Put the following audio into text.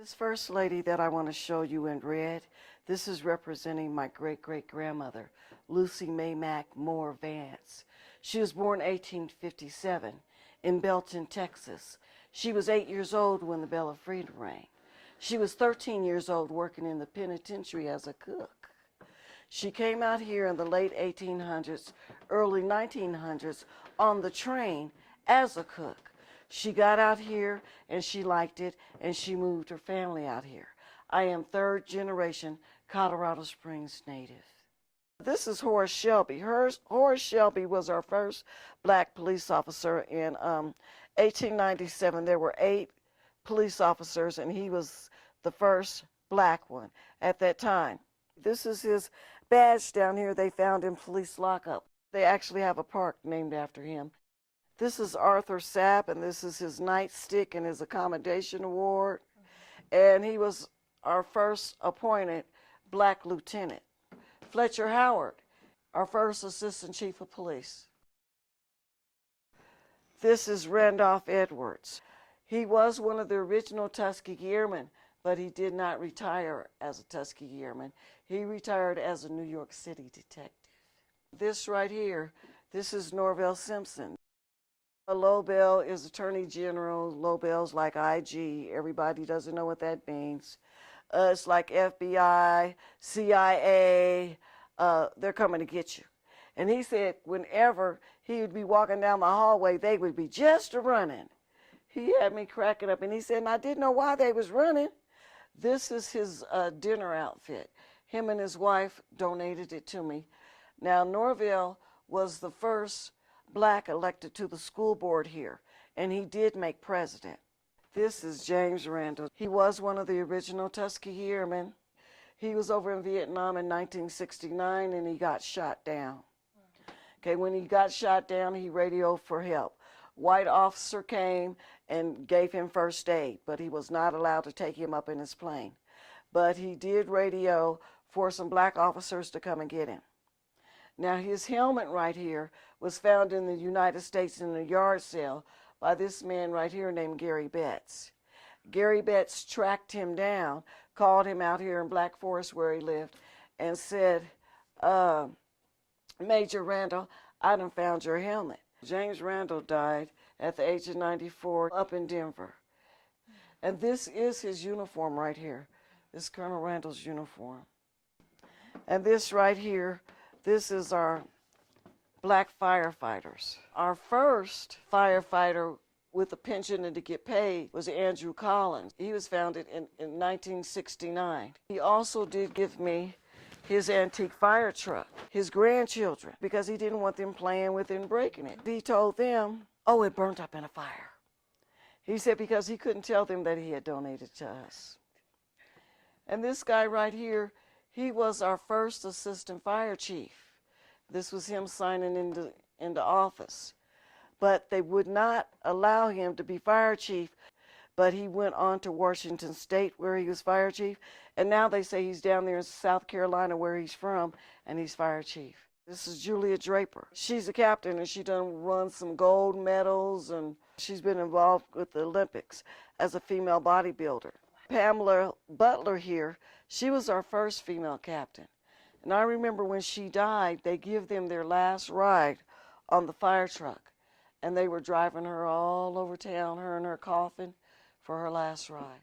This first lady that I want to show you in red, this is representing my great-great-grandmother, Lucy May Mack Moore Vance. She was born 1857 in Belton, Texas. She was 8 years old when the Bell of Freedom rang. She was 13 years old working in the penitentiary as a cook. She came out here in the late 1800s, early 1900s on the train as a cook. She got out here and she liked it and she moved her family out here. I am third generation Colorado Springs native. This is Horace Shelby. Horace Shelby was our first black police officer in 1897. There were 8 police officers and he was the first black one at that time. This is his badge down here they found in police lockup. They actually have a park named after him. This is Arthur Sapp, and this is his nightstick and his accommodation award. And he was our first appointed black lieutenant. Fletcher Howard, our first assistant chief of police. This is Randolph Edwards. He was one of the original Tuskegee Airmen, but he did not retire as a Tuskegee Airman. He retired as a New York City detective. This right here, this is Norvell Simpson. Lobel is Attorney General. Lobel's like IG. Everybody doesn't know what that means. It's like FBI, CIA. They're coming to get you. And he said whenever he would be walking down the hallway, they would be just running. He had me cracking up, and he said, and I didn't know why they was running. This is his dinner outfit. Him and his wife donated it to me. Now, Norvell was the first black elected to the school board here, and he did make president. This is James Randall. He was one of the original Tuskegee Airmen. He was over in Vietnam in 1969, and he got shot down. Okay, when he got shot down, he radioed for help. White officer came and gave him first aid, but he was not allowed to take him up in his plane. But he did radio for some black officers to come and get him. Now, his helmet right here was found in the United States in a yard sale by this man right here named Gary Betts. Gary Betts tracked him down, called him out here in Black Forest where he lived, and said, Major Randall, I done found your helmet. James Randall died at the age of 94 up in Denver. And this is his uniform right here. This is Colonel Randall's uniform. And this right here, this is our black firefighters. Our first firefighter with a pension and to get paid was Andrew Collins. He was founded in 1969. He also did give me his antique fire truck, his grandchildren, because he didn't want them playing with it and breaking it. He told them, oh, it burnt up in a fire. He said because he couldn't tell them that he had donated to us. And this guy right here, he was our first assistant fire chief. This was him signing into office. But they would not allow him to be fire chief, but he went on to Washington State where he was fire chief, and now they say he's down there in South Carolina where he's from, and he's fire chief. This is Julia Draper. She's a captain, and she done won some gold medals, and she's been involved with the Olympics as a female bodybuilder. Pamela Butler here, she was our first female captain. And I remember when she died, they give them their last ride on the fire truck. And they were driving her all over town, her and her coffin, for her last ride.